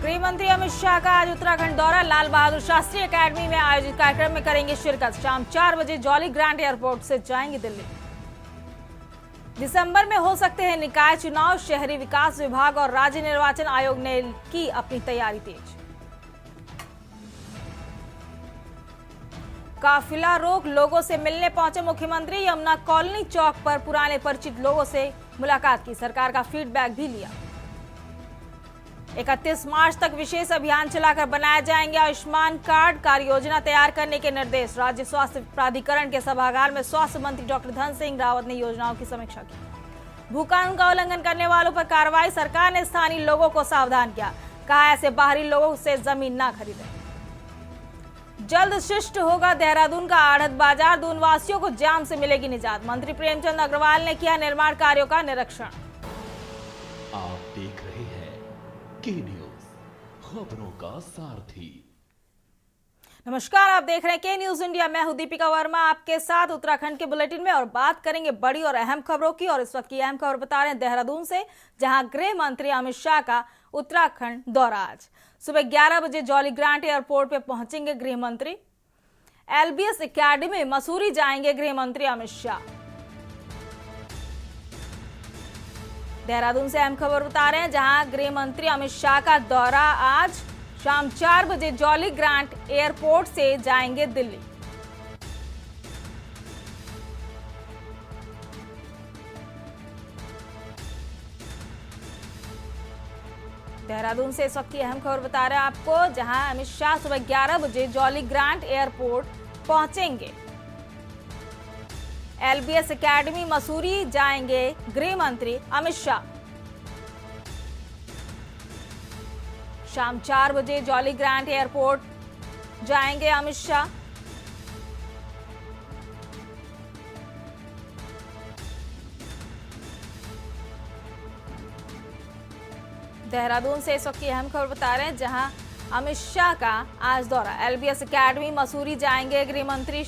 गृह मंत्री अमित शाह का आज उत्तराखंड दौरा। लाल बहादुर शास्त्री एकेडमी में आयोजित कार्यक्रम में करेंगे शिरकत। शाम 4 बजे जॉली ग्रांट एयरपोर्ट से जाएंगे दिल्ली। दिसंबर में हो सकते हैं निकाय चुनाव। शहरी विकास विभाग और राज्य निर्वाचन आयोग ने की अपनी तैयारी तेज। काफिला रोक, लोगों से मिलने पहुंचे मुख्यमंत्री। यमुना कॉलोनी चौक पर पुराने परिचित लोगों से मुलाकात की। सरकार का फीडबैक भी लिया। 31 मार्च तक विशेष अभियान चलाकर बनाए जाएंगे आयुष्मान कार्ड। कार्य योजना तैयार करने के निर्देश। राज्य स्वास्थ्य प्राधिकरण के सभागार में स्वास्थ्य मंत्री डॉक्टर धन सिंह रावत ने योजनाओं की समीक्षा की। भू कानून का उल्लंघन करने वालों पर कार्रवाई। सरकार ने स्थानीय लोगों को सावधान किया। कहा ऐसे बाहरी लोगों से जमीन ना खरीदें। जल्द शिफ्ट होगा देहरादून का आढ़त बाजार। दून वासियों को जाम से मिलेगी निजात। मंत्री प्रेमचंद अग्रवाल ने किया निर्माण कार्यों का निरीक्षण। आप देख रहे हैं के न्यूज, खबरों का सारथी। नमस्कार, आप देख रहे हैं के न्यूज इंडिया। मैं हूं दीपिका वर्मा आपके साथ उत्तराखंड के बुलेटिन में, और बात करेंगे बड़ी और अहम खबरों की। और इस वक्त की अहम खबर बता रहे हैं देहरादून से, जहां गृह मंत्री अमित शाह का उत्तराखंड दौरा। आज सुबह 11 बजे जॉली ग्रांट एयरपोर्ट पे पहुंचेंगे गृह मंत्री। LBS एकेडमी मसूरी जाएंगे गृह मंत्री अमित शाह। देहरादून से अहम खबर बता रहे हैं, जहां गृह मंत्री अमित शाह का दौरा। आज शाम 4 बजे जॉली ग्रांट एयरपोर्ट से जाएंगे दिल्ली। देहरादून से इस वक्त की अहम खबर बता रहे हैं आपको, जहां अमित शाह सुबह 11 बजे जॉली ग्रांट एयरपोर्ट पहुंचेंगे। LBS एकेडमी मसूरी जाएंगे गृह मंत्री अमित शाह। शाम 4 बजे जॉली ग्रांट एयरपोर्ट जाएंगे अमित शाह। देहरादून से इस वक्त की अहम खबर बता रहे हैं, जहां अमित शाह का आज दौरा। LBS एकेडमी मसूरी जाएंगे गृह मंत्री।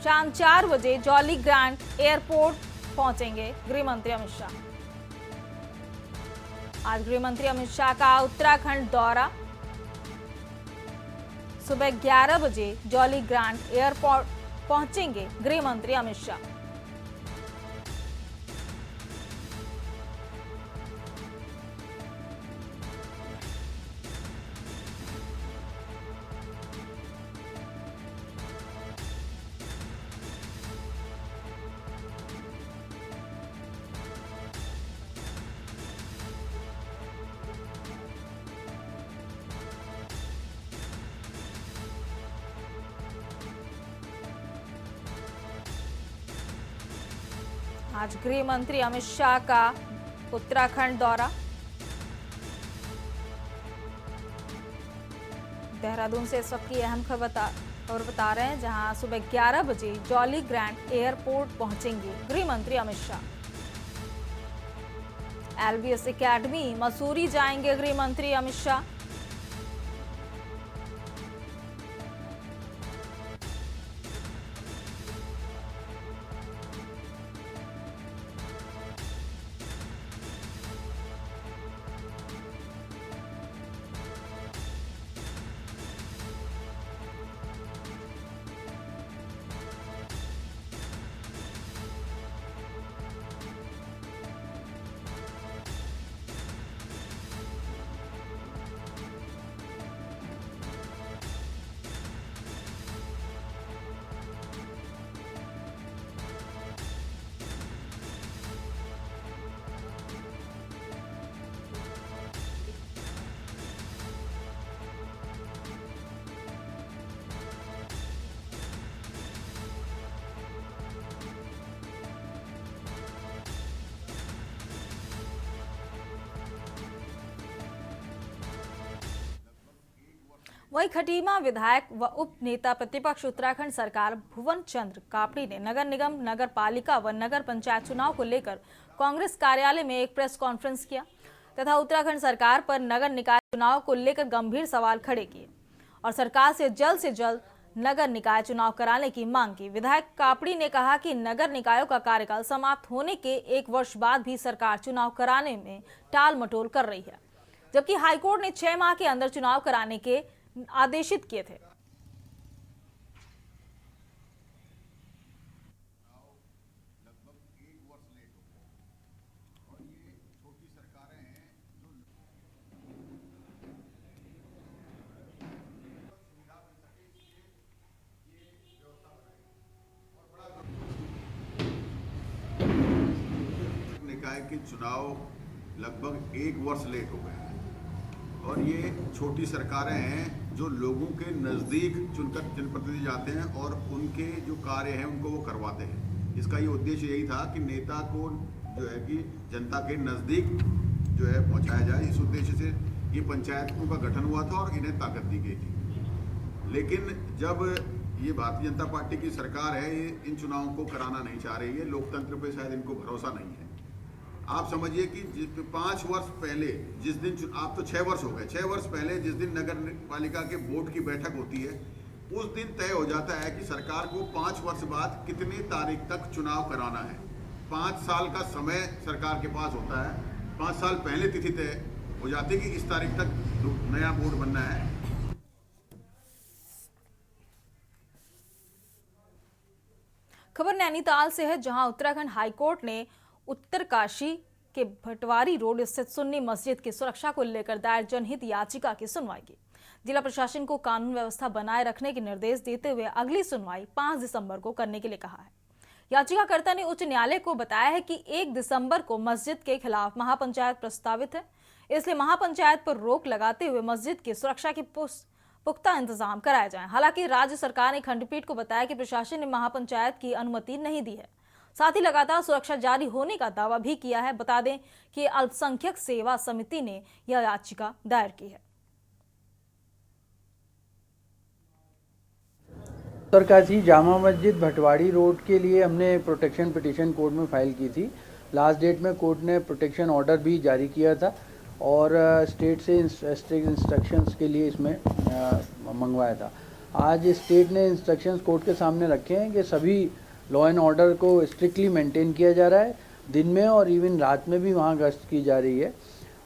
शाम 4 बजे जॉली ग्रांट एयरपोर्ट पहुंचेंगे गृह मंत्री अमित शाह। आज गृह मंत्री अमित शाह का उत्तराखंड दौरा। सुबह 11 बजे जॉली ग्रांट एयरपोर्ट पहुंचेंगे गृह मंत्री अमित शाह। आज गृह मंत्री अमित शाह का उत्तराखंड दौरा। देहरादून से इस वक्त की अहम खबर बता रहे हैं, जहां सुबह 11 बजे जॉली ग्रांट एयरपोर्ट पहुंचेंगे गृह मंत्री अमित शाह। LBS एकेडमी मसूरी जाएंगे गृह मंत्री अमित शाह। वहीं खटीमा विधायक व उप नेता प्रतिपक्ष उत्तराखंड सरकार भुवन चंद्र कापड़ी ने नगर निगम, नगर पालिका व नगर पंचायत चुनाव को लेकर कांग्रेस कार्यालय में एक प्रेस कॉन्फ्रेंस किया तथा उत्तराखंड सरकार पर नगर निकाय चुनाव को लेकर गंभीर सवाल खड़े किए और सरकार से जल्द नगर निकाय चुनाव कराने की मांग की। विधायक कापड़ी ने कहा कि नगर निकायों का कार्यकाल समाप्त होने के 1 वर्ष बाद भी सरकार चुनाव कराने में टाल मटोल कर रही है, जबकि हाईकोर्ट ने 6 माह के अंदर चुनाव कराने के आदेशित किए थे। निकाय के चुनाव लगभग 1 वर्ष लेट हो गए हैं और ये छोटी सरकारें हैं जो लोगों के नज़दीक चुनकर जनप्रतिनिधि जाते हैं और उनके जो कार्य हैं उनको वो करवाते हैं। इसका ये उद्देश्य यही था कि नेता को जो है कि जनता के नज़दीक जो है पहुंचाया जाए। इस उद्देश्य से ये पंचायतों का गठन हुआ था और इन्हें ताकत दी गई थी। लेकिन जब ये भारतीय जनता पार्टी की सरकार है, ये इन चुनावों को कराना नहीं चाह रही है। लोकतंत्र पे शायद इनको भरोसा नहीं है। आप समझिए कि 5 वर्ष पहले जिस दिन, आप तो 6 वर्ष हो गए, 6 वर्ष पहले जिस दिन नगर पालिका के बोर्ड की बैठक होती है, उस दिन तय हो जाता है कि सरकार को 5 वर्ष बाद कितनी तारीख तक चुनाव कराना है। 5 साल का समय सरकार के पास होता है। 5 साल पहले तिथि तय हो जाती है कि इस तारीख तक नया बोर्ड बनना है। खबर नैनीताल से है, जहां उत्तराखंड हाईकोर्ट ने उत्तरकाशी के भटवारी रोड स्थित सुन्नी मस्जिद की सुरक्षा को लेकर दायर जनहित याचिका की सुनवाई की। जिला प्रशासन को कानून व्यवस्था बनाए रखने के निर्देश देते हुए अगली सुनवाई 5 दिसंबर को करने के लिए कहा है। याचिकाकर्ता ने उच्च न्यायालय को बताया है कि 1 दिसंबर को मस्जिद के खिलाफ महापंचायत प्रस्तावित है, इसलिए महापंचायत पर रोक लगाते हुए मस्जिद की सुरक्षा की पुख्ता इंतजाम कराए जाएं। हालांकि राज्य सरकार ने खंडपीठ को बताया कि प्रशासन ने महापंचायत की अनुमति नहीं दी है। साथ ही लगातार सुरक्षा जारी होने का दावा भी किया है। बता दें कि अल्पसंख्यक सेवा समिति ने यह याचिका दायर की है। उत्तरकाशी जामा मस्जिद भटवाड़ी रोड के लिए हमने प्रोटेक्शन पिटीशन कोर्ट में फाइल की थी। लास्ट डेट में कोर्ट ने प्रोटेक्शन ऑर्डर भी जारी किया था और स्टेट से स्ट्रिक्ट इंस्ट्रक्शंस के लिए इसमें मंगवाया था। आज स्टेट ने इंस्ट्रक्शंस कोर्ट के सामने रखे हैं कि सभी लॉ एंड ऑर्डर को स्ट्रिक्टली मेंटेन किया जा रहा है। दिन में और इवन रात में भी वहाँ गश्त की जा रही है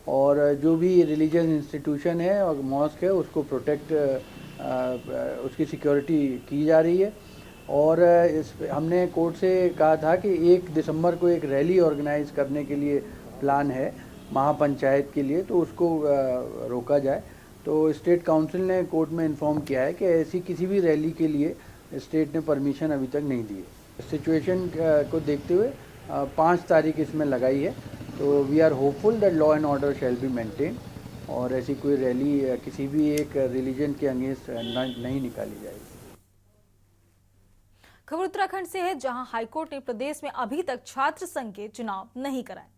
और जो भी रिलीजियस इंस्टीट्यूशन है और मॉस्क है उसको प्रोटेक्ट उसकी सिक्योरिटी की जा रही है। और हमने कोर्ट से कहा था कि 1 दिसंबर को एक रैली ऑर्गेनाइज करने के लिए प्लान है महापंचायत के लिए, तो उसको रोका जाए। तो स्टेट काउंसिल ने कोर्ट में इन्फॉर्म किया है कि ऐसी किसी भी रैली के लिए स्टेट ने परमिशन अभी तक नहीं दी है। सिचुएशन को देखते हुए 5 तारीख इसमें लगाई है। तो we are hopeful that law and order shall be maintain और ऐसी कोई रैली किसी भी एक रिलीजन के अगेंस्ट नहीं निकाली जाएगी। खबर उत्तराखंड से है, जहां हाईकोर्ट ने प्रदेश में अभी तक छात्र संघ के चुनाव नहीं कराए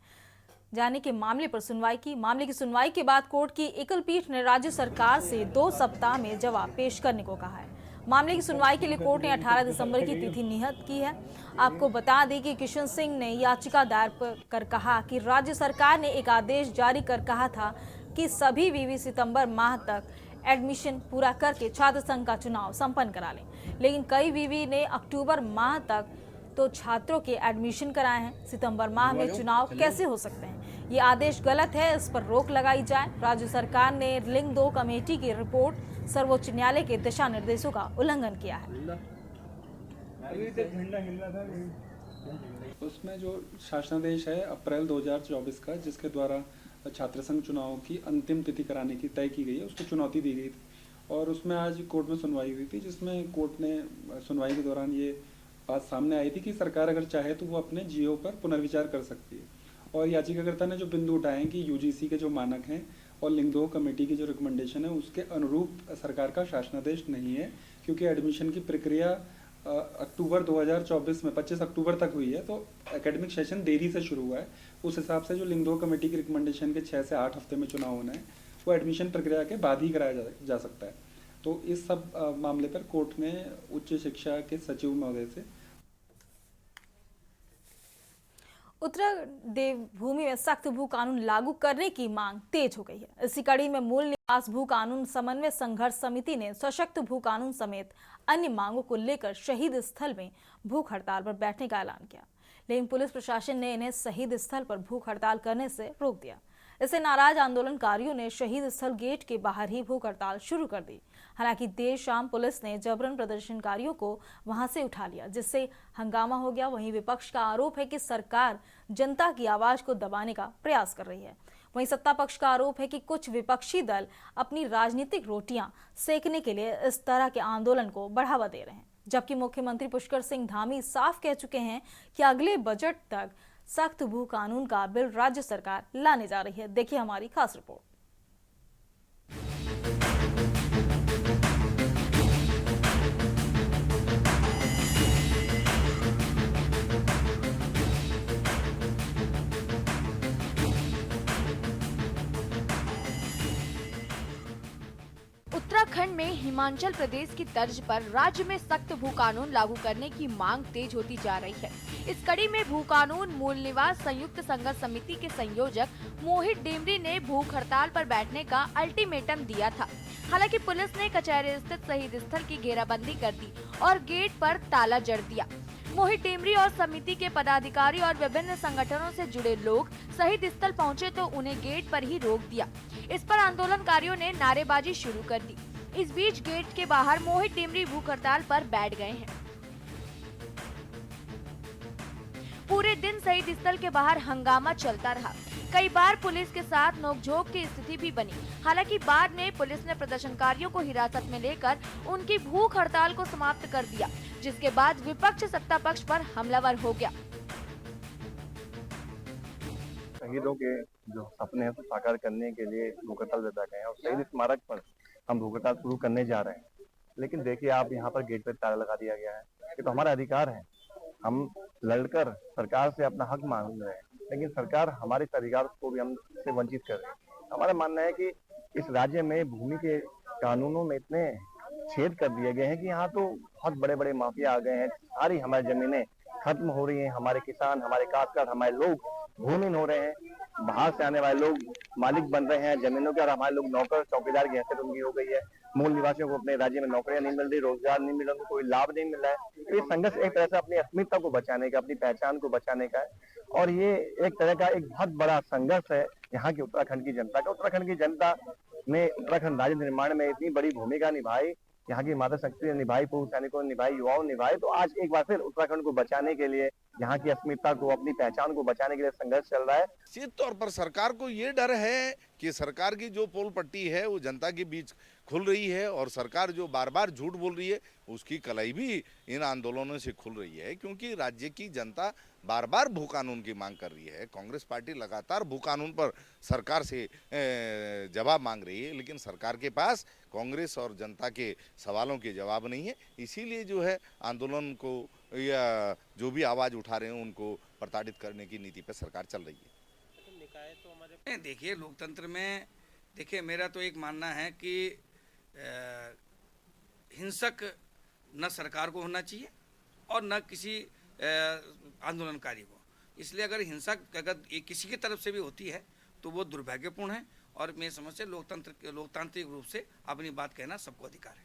जाने के मामले पर सुनवाई की। मामले की सुनवाई के बाद कोर्ट की एकल पीठ ने राज्य सरकार से 2 सप्ताह में जवाब पेश करने को कहा है। मामले की सुनवाई के लिए कोर्ट ने 18 दिसंबर की तिथि नियत की है। आपको बता दें कि किशन सिंह ने याचिका दायर कर कहा कि राज्य सरकार ने एक आदेश जारी कर कहा था कि सभी वीवी सितंबर माह तक एडमिशन पूरा करके छात्र संघ का चुनाव संपन्न करा लें, लेकिन कई वीवी ने अक्टूबर माह तक तो छात्रों के एडमिशन कराए हैं। सितंबर माह में चुनाव कैसे हो सकते हैं? ये आदेश गलत है, इस पर रोक लगाई जाए। राज्य सरकार ने लिंग 2 कमेटी की रिपोर्ट सर्वोच्च न्यायालय के दिशा निर्देशों का उल्लंघन किया है। उसमें जो शासनादेश है अप्रैल 2024 का, जिसके द्वारा छात्र संघ चुनाव की अंतिम तिथि कराने की तय की गई है, उसको चुनौती दी गई थी और उसमें आज कोर्ट में सुनवाई हुई थी, जिसमें कोर्ट ने सुनवाई के दौरान ये बात सामने आई थी कि सरकार अगर चाहे तो वो अपने जीओ पर पुनर्विचार कर सकती है। और याचिकाकर्ता ने जो बिंदु उठाए हैं कि यूजीसी के जो मानक हैं और लिंग 2 कमेटी की जो रिकमेंडेशन है उसके अनुरूप सरकार का शासनादेश नहीं है, क्योंकि एडमिशन की प्रक्रिया अक्टूबर 2024 में 25 अक्टूबर तक हुई है, तो एकेडमिक सेशन देरी से शुरू हुआ है। उस हिसाब से जो लिंग 2 कमेटी की रिकमेंडेशन के 6 से 8 हफ्ते में चुनाव होना है वो एडमिशन प्रक्रिया के बाद ही कराया जा सकता है। तो इस सब मामले पर कोर्ट ने उच्च शिक्षा के सचिव महोदय से उत्तर देवभूमि में सख्त भू कानून लागू करने की मांग तेज हो गई है। इसी कड़ी में मूल निवास भू कानून समन्वय संघर्ष समिति ने सशक्त भू कानून समेत अन्य मांगों को लेकर शहीद स्थल में भूख हड़ताल पर बैठने का ऐलान किया, लेकिन पुलिस प्रशासन ने इन्हें शहीद स्थल पर भूख हड़ताल करने से रोक दिया। इससे नाराज आंदोलनकारियों ने शहीद स्थल गेट के बाहर ही भूख हड़ताल शुरू कर दी। हालांकि देर शाम पुलिस ने जबरन प्रदर्शनकारियों को वहां से उठा लिया, जिससे हंगामा हो गया। वहीं विपक्ष का आरोप है कि सरकार जनता की आवाज को दबाने का प्रयास कर रही है। वहीं सत्ता पक्ष का आरोप है कि कुछ विपक्षी दल अपनी राजनीतिक रोटियां सेकने के लिए इस तरह के आंदोलन को बढ़ावा दे रहे हैं, जबकि मुख्यमंत्री पुष्कर सिंह धामी साफ कह चुके हैं कि अगले बजट तक सख्त भू कानून का बिल राज्य सरकार लाने जा रही है। देखिए हमारी खास रिपोर्ट। उत्तराखंड में हिमाचल प्रदेश की तर्ज पर राज्य में सख्त भू कानून लागू करने की मांग तेज होती जा रही है। इस कड़ी में भू कानून मूल निवास संयुक्त संघर्ष समिति के संयोजक मोहित डेमरी ने भूख हड़ताल पर बैठने का अल्टीमेटम दिया था। हालांकि पुलिस ने कचहरी स्थित शहीद स्थल की घेराबंदी कर दी और गेट पर ताला जड़ दिया। मोहित डेमरी और समिति के पदाधिकारी और विभिन्न संगठनों से जुड़े लोग शहीद स्थल पहुंचे तो उन्हें गेट पर ही रोक दिया। इस पर आंदोलनकारियों ने नारेबाजी शुरू कर दी। इस बीच गेट के बाहर मोहित डेमरी भूख हड़ताल पर बैठ गए हैं। पूरे दिन शहीद स्थल के बाहर हंगामा चलता रहा। कई बार पुलिस के साथ नोकझोंक की स्थिति भी बनी। हालांकि बाद में पुलिस ने प्रदर्शनकारियों को हिरासत में लेकर उनकी भूख हड़ताल को समाप्त कर दिया, जिसके बाद विपक्ष सत्ता पक्ष पर हमलावर हो गया। शहीदों के जो सपने हैं साकार करने के लिए भूख हड़ताल पे बैठे हैं और शहीद स्मारक पर हम भूख हड़ताल शुरू करने जा रहे हैं। लेकिन देखिए आप यहाँ पर गेट पर ताला लगा दिया गया है। ये तो हमारा अधिकार है, हम लड़कर सरकार से अपना हक मांग रहे हैं, लेकिन सरकार हमारे इस अधिकार को भी हमसे वंचित कर रही है। हमारा मानना है कि इस राज्य में भूमि के कानूनों में इतने छेद कर दिए गए हैं कि यहाँ तो बहुत बड़े बड़े माफिया आ गए हैं। सारी हमारी जमीनें खत्म हो रही हैं, हमारे किसान, हमारे काश्तकार, हमारे लोग भूमिहीन हो रहे हैं। बाहर से आने वाले लोग मालिक बन रहे हैं जमीनों के और हमारे लोग नौकर चौकीदार की हैसियत उनकी हो गई है। मूल निवासियों को अपने राज्य में नौकरियां नहीं मिल रही, रोजगार नहीं मिल रहा, कोई लाभ नहीं मिल रहा है। तो ये संघर्ष एक तरह से अपनी अस्मिता को बचाने का, अपनी पहचान को बचाने का है और ये एक तरह का एक बहुत बड़ा संघर्ष है यहाँ की उत्तराखंड की जनता का। उत्तराखंड की जनता ने उत्तराखंड राज्य निर्माण में इतनी बड़ी भूमिका निभाई, यहाँ की माता शक्ति ने निभाई, पूर्व सैनिकों ने निभाई, युवाओं ने निभाई। तो आज एक बार फिर उत्तराखंड को बचाने के लिए, यहाँ की अस्मिता को, अपनी पहचान को बचाने के लिए संघर्ष चल रहा है। निश्चित तौर पर सरकार को ये डर है कि सरकार की जो पोल पट्टी है वो जनता के बीच खुल रही है और सरकार जो बार बार झूठ बोल रही है उसकी कलाई भी इन आंदोलनों से खुल रही है, क्योंकि राज्य की जनता बार बार भू कानून की मांग कर रही है। कांग्रेस पार्टी लगातार भू कानून पर सरकार से जवाब मांग रही है, लेकिन सरकार के पास कांग्रेस और जनता के सवालों के जवाब नहीं है। इसीलिए जो है आंदोलन को या जो भी आवाज़ उठा रहे हैं उनको प्रताड़ित करने की नीति पर सरकार चल रही है। देखिए लोकतंत्र में देखिए मेरा तो एक मानना है कि हिंसक न सरकार को होना चाहिए और न किसी आंदोलनकारी को। इसलिए अगर हिंसा अगर किसी की तरफ से भी होती है तो वो दुर्भाग्यपूर्ण है और मैं समझते लोकतांत्रिक रूप से अपनी बात कहना सबको अधिकार है।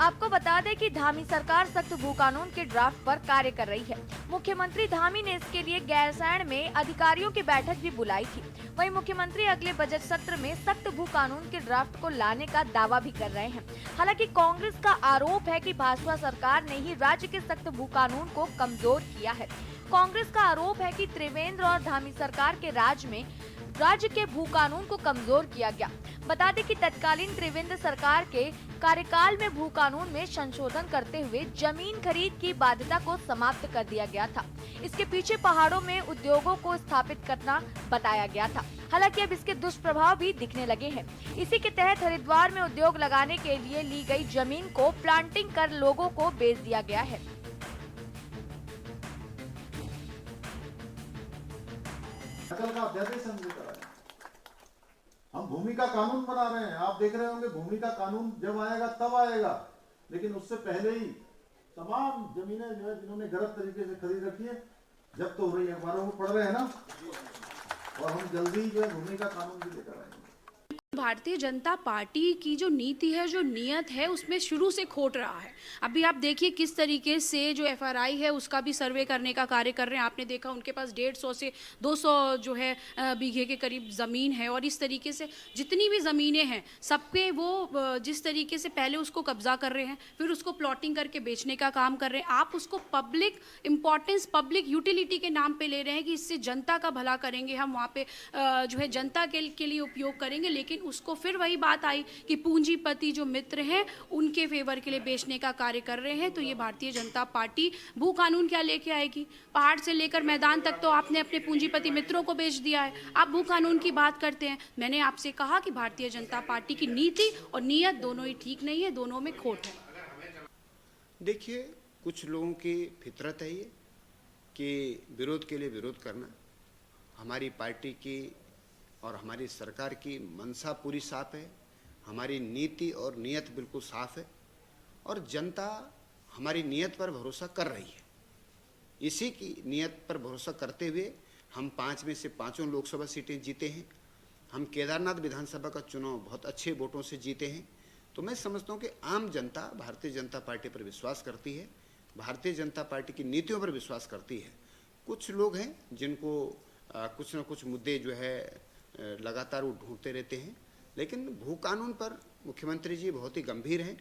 आपको बता दें कि धामी सरकार सख्त भू कानून के ड्राफ्ट पर कार्य कर रही है। मुख्यमंत्री धामी ने इसके लिए गैरसैंण में अधिकारियों की बैठक भी बुलाई थी। वहीं मुख्यमंत्री अगले बजट सत्र में सख्त भू कानून के ड्राफ्ट को लाने का दावा भी कर रहे हैं। हालांकि कांग्रेस का आरोप है कि भाजपा सरकार ने ही राज्य के सख्त भू कानून को कमजोर किया है। कांग्रेस का आरोप है कि त्रिवेंद्र और धामी सरकार के राज में राज्य के भू कानून को कमजोर किया गया। बता दें कि तत्कालीन त्रिवेंद्र सरकार के कार्यकाल में भू कानून में संशोधन करते हुए जमीन खरीद की बाध्यता को समाप्त कर दिया गया था। इसके पीछे पहाड़ों में उद्योगों को स्थापित करना बताया गया था। हालांकि अब इसके दुष्प्रभाव भी दिखने लगे हैं। इसी के तहत हरिद्वार में उद्योग लगाने के लिए ली गई जमीन को प्लांटिंग कर लोगों को बेच दिया गया है। हम भूमि का कानून बना रहे हैं, आप देख रहे होंगे भूमि का कानून जब आएगा तब आएगा, लेकिन उससे पहले ही तमाम जमीनें जो है जिन्होंने गलत तरीके से खरीद रखी है जब्त तो हो रही है। अखबारों में पढ़ रहे हैं ना, और हम जल्दी जो है भूमि का कानून भी लेकर आएंगे। भारतीय जनता पार्टी की जो नीति है, जो नियत है, उसमें शुरू से खोट रहा है। अभी आप देखिए किस तरीके से जो FRI है उसका भी सर्वे करने का कार्य कर रहे हैं। आपने देखा उनके पास 150 से 200 जो है बीघे के करीब ज़मीन है, और इस तरीके से जितनी भी ज़मीनें हैं सब पे वो जिस तरीके से पहले उसको कब्जा कर रहे हैं, फिर उसको प्लॉटिंग करके बेचने का काम कर रहे हैं। आप उसको पब्लिक इम्पोर्टेंस, पब्लिक यूटिलिटी के नाम पे ले रहे हैं कि इससे जनता का भला करेंगे, हम वहाँ पे जो है जनता के लिए उपयोग करेंगे, लेकिन उसको फिर वही बात आई कि पूंजीपति जो मित्र हैं उनके फेवर के लिए बेचने का कार्य कर रहे हैं। तो ये भारतीय जनता पार्टी भू कानून क्या लेके आएगी? पहाड़ से लेकर मैदान तक तो आपने अपने पूंजीपति मित्रों को बेच दिया है, आप भू कानून की बात करते हैं। मैंने आपसे कहा कि भारतीय जनता पार्टी की नीति और नीयत दोनों ही ठीक नहीं है, दोनों में खोट है। देखिए, कुछ लोगों की फितरत है ये कि विरोध के लिए विरोध करना। हमारी पार्टी की और हमारी सरकार की मंशा पूरी साफ है, हमारी नीति और नीयत बिल्कुल साफ है, और जनता हमारी नीयत पर भरोसा कर रही है। इसी की नीयत पर भरोसा करते हुए हम 5 में से 5 लोकसभा सीटें जीते हैं। हम केदारनाथ विधानसभा का चुनाव बहुत अच्छे वोटों से जीते हैं। तो मैं समझता हूँ कि आम जनता भारतीय जनता पार्टी पर विश्वास करती है, भारतीय जनता पार्टी की नीतियों पर विश्वास करती है। कुछ लोग हैं जिनको कुछ न कुछ मुद्दे जो है लगातार वो ढूंढते रहते हैं, लेकिन भू कानून पर मुख्यमंत्री जी बहुत ही गंभीर हैं।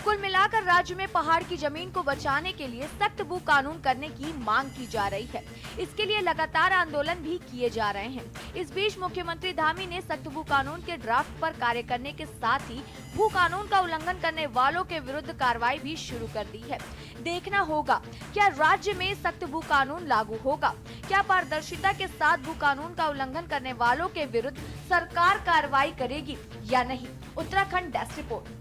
कुल मिलाकर राज्य में पहाड़ की जमीन को बचाने के लिए सख्त भू कानून करने की मांग की जा रही है। इसके लिए लगातार आंदोलन भी किए जा रहे हैं। इस बीच मुख्यमंत्री धामी ने सख्त भू कानून के ड्राफ्ट पर कार्य करने के साथ ही भू कानून का उल्लंघन करने वालों के विरुद्ध कार्रवाई भी शुरू कर दी है। देखना होगा क्या राज्य में सख्त भू कानून लागू होगा, क्या पारदर्शिता के साथ भू कानून का उल्लंघन करने वालों के विरुद्ध सरकार कार्रवाई करेगी या नहीं। Uttarakhand desk report.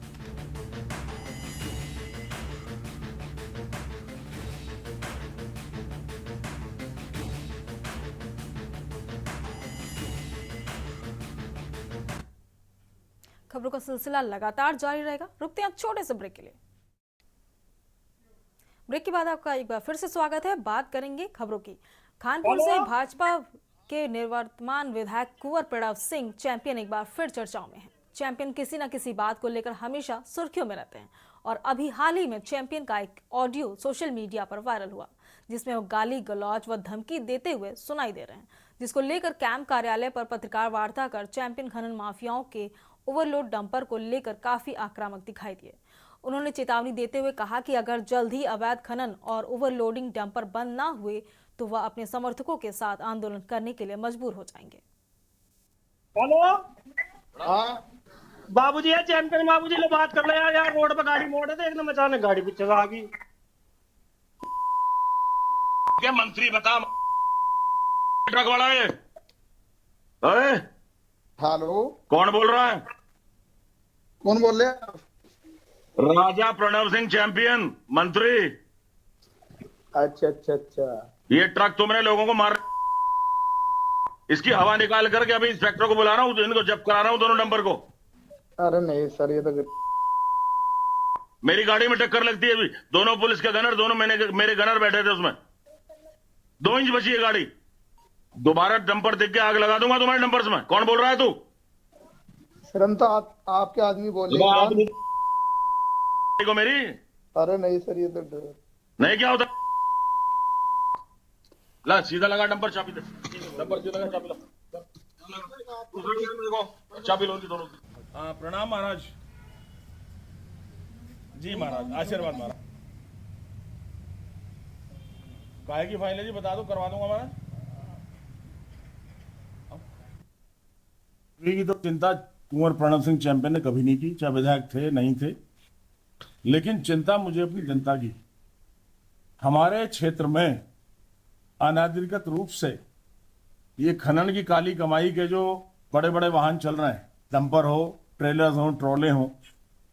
खबरों का सिलसिला लगातार जारी रहेगा। रुकते हैं छोटे से ब्रेक के लिए। ब्रेक के बाद आपका एक बार फिर से स्वागत है। बात करेंगे खबरों की। खानपुर से भाजपा के निवर्तमान विधायक कुंवर प्रणव सिंह चैंपियन एक बार फिर चर्चाओं में हैं। चैंपियन किसी न किसी बात को लेकर हमेशा सुर्खियों में रहते हैं, और अभी हाल ही में चैंपियन का एक ऑडियो सोशल मीडिया पर वायरल हुआ, जिसमें वो गाली गलौज व धमकी देते हुए सुनाई दे रहे हैं, जिसको लेकर कैंप कार्यालय पर पत्रकार वार्ता कर चैंपियन खनन माफियाओं के ओवरलोड डंपर को लेकर काफी आक्रामक दिखाई दिए। उन्होंने चेतावनी देते हुए कहा कि अगर जल्द ही अवैध खनन और ओवरलोडिंग डंपर बंद ना हुए तो वह अपने समर्थकों के साथ आंदोलन करने के लिए मजबूर हो जाएंगे। हेलो, हाँ बाबूजी है चैंपियन बाबूजी ले बात कर ले यार। रोड पे गाड़ी मोड़ है, एकदम अचानक गाड़ी पीछे आ गई। क्या मंत्री बता, ट्रक वाला है? अरे हेलो, कौन बोल रहा है? कौन बोल रहे हैं? राजा प्रणव सिंह चैंपियन मंत्री। अच्छा अच्छा अच्छा, ये ट्रक तुमने लोगों को मार, इसकी हवा निकाल करके अभी इंस्पेक्टर को बुला रहा हूँ, इनको जब्त करा रहा हूँ दोनों डंपर को। अरे नहीं सर, ये तो मेरी गाड़ी में टक्कर लगती है अभी। दोनों पुलिस के गनर, दोनों मेरे गनर बैठे थे उसमें। 2 इंच बची है गाड़ी। दोबारा डंपर देख के आग लगा दूंगा तुम्हारे डंपर्स में। कौन बोल रहा है तू? सर हम तो आपके आदमी बोल रहे हैं को मेरी। अरे नहीं सर, ये तो नहीं क्या होता। ला सीधा लगा डंपर, चाबी दे। डंपर सीधा लगा, चाबी ला, चाबी लो दोनों। हाँ प्रणाम महाराज जी। महाराज आशीर्वाद महाराज। काहे की फाइल है जी? बता दो, करवा दूंगा महाराज। की तो चिंता कुंवर प्रणव सिंह चैंपियन ने कभी नहीं की, चाहे विधायक थे नहीं थे, लेकिन चिंता मुझे अपनी जनता की। हमारे क्षेत्र में अनाधिकृत रूप से ये खनन की काली कमाई के जो बड़े बड़े वाहन चल रहे हैं, डंपर हो, ट्रेलर्स हो, ट्रॉले हो,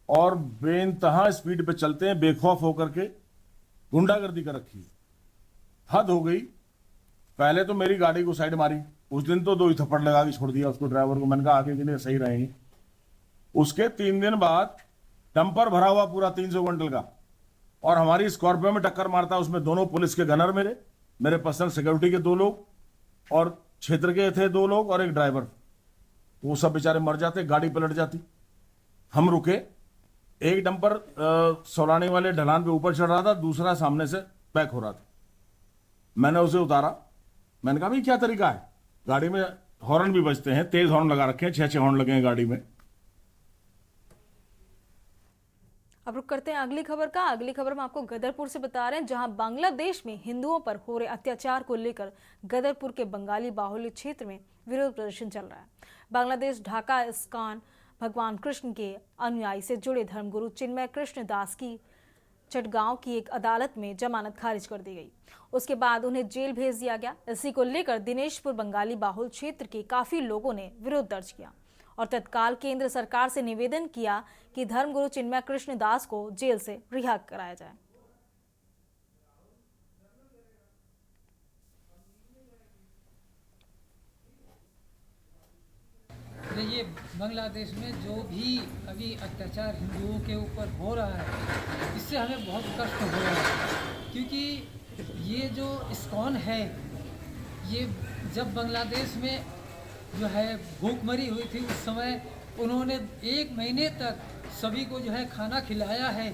और बेइंतहा स्पीड पे चलते हैं, बेखौफ होकर के गुंडागर्दी कर रखी है। हद हो गई। पहले तो मेरी गाड़ी को साइड मारी, उस दिन तो 2 ही थप्पड़ लगा के छोड़ दिया उसको, ड्राइवर को। मैंने कहा आगे के लिए सही रहेंगे। उसके 3 दिन बाद डंपर भरा हुआ पूरा 300 क्विंटल का, और हमारी स्कॉर्पियो में टक्कर मारता। उसमें दोनों पुलिस के गनर, मेरे पर्सनल सिक्योरिटी के 2 लोग, और क्षेत्र के थे 2 लोग, और एक ड्राइवर। वो सब बेचारे मर जाते, गाड़ी पलट जाती। हम रुके, एक डंपर सौलानी वाले ढलान पे ऊपर चढ़ रहा था, दूसरा सामने से बैक हो रहा था। मैंने उसे उतारा, मैंने कहा भाई क्या तरीका है, गाड़ी में हॉर्न भी बजते हैं, तेज हॉर्न लगा रखे हैं, 6 हॉर्न लगे हैं गाड़ी में। अब रुक करते हैं अगली खबर का। अगली खबर में आपको गदरपुर से बता रहे हैं, जहां बांग्लादेश में हिंदुओं पर हो रहे अत्याचार को लेकर गदरपुर के बंगाली बाहुल्य क्षेत्र में विरोध प्रदर्शन चल रहा है। बांग्लादेश ढाका इस्कॉन भगवान कृष्ण के अनुयायी से जुड़े धर्मगुरु चिन्मय कृष्ण दास की चटगांव की एक अदालत में जमानत खारिज कर दी गई। उसके बाद उन्हें जेल भेज दिया गया। इसी को लेकर दिनेशपुर बंगाली बाहुल क्षेत्र के काफी लोगों ने विरोध दर्ज किया और तत्काल केंद्र सरकार से निवेदन किया कि धर्मगुरु चिन्मय कृष्ण दास को जेल से रिहा कराया जाए। ये बांग्लादेश में जो भी अभी अत्याचार हिंदुओं के ऊपर हो रहा है, इससे हमें बहुत कष्ट हो रहा है, क्योंकि ये जो इस्कॉन है, ये जब बांग्लादेश में जो है भूखमरी हुई थी, उस समय उन्होंने 1 महीने तक सभी को जो है खाना खिलाया है,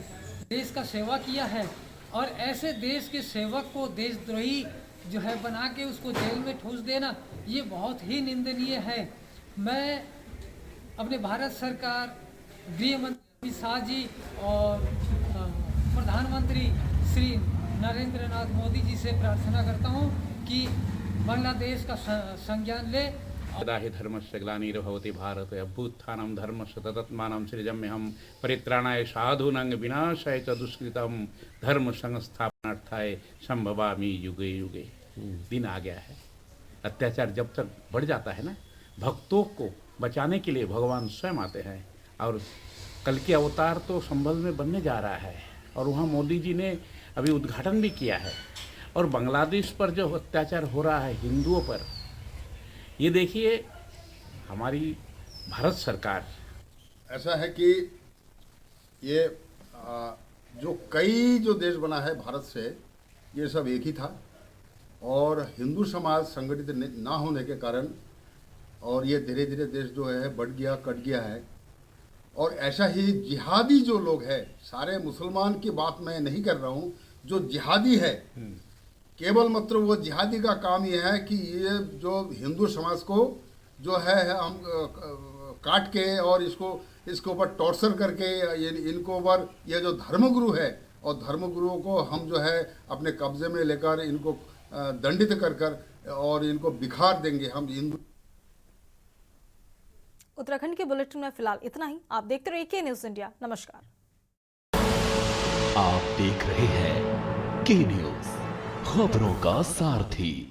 देश का सेवा किया है। और ऐसे देश के सेवक को देशद्रोही जो है बना के उसको जेल में ठूस देना, ये बहुत ही निंदनीय है। मैं अपने भारत सरकार, गृह मंत्री अमित शाह जी और प्रधानमंत्री श्री नरेंद्र मोदी जी से प्रार्थना करता हूँ कि बांग्लादेश का संज्ञान ले। यदा हि धर्मस्य ग्लानिर्भवति भारते अभ्युत्थानं धर्मस्य तदात्मानं सृजाम्यहं परित्राणाय साधूनां विनाशाय च दुष्कृतं धर्म संस्थापनार्थाय संभवामि युगे युगे। दिन आ गया है। अत्याचार जब तक बढ़ जाता है ना, भक्तों को बचाने के लिए भगवान स्वयं आते हैं। और कल के अवतार तो संभल में बनने जा रहा है, और वहाँ मोदी जी ने अभी उद्घाटन भी किया है। और बांग्लादेश पर जो अत्याचार हो रहा है हिंदुओं पर, ये देखिए हमारी भारत सरकार, ऐसा है कि ये जो कई जो देश बना है भारत से, ये सब एक ही था। और हिंदू समाज संगठित ना होने के कारण और ये धीरे धीरे देश जो है बढ़ गया, कट गया है। और ऐसा ही जिहादी जो लोग हैं, सारे मुसलमान की बात मैं नहीं कर रहा हूँ, जो जिहादी है, केवल मात्र वो जिहादी का काम ये है कि ये जो हिंदू समाज को जो है हम काट के और इसके ऊपर टॉर्चर करके इनको ऊपर ये जो धर्मगुरु है, और धर्मगुरुओं को हम जो है अपने कब्जे में लेकर इनको दंडित कर और इनको बिखार देंगे हम हिंदू। उत्तराखंड के बुलेटिन में फिलहाल इतना ही। आप देखते रहिए के न्यूज इंडिया। नमस्कार। आप देख रहे हैं के न्यूज, खबरों का सारथी।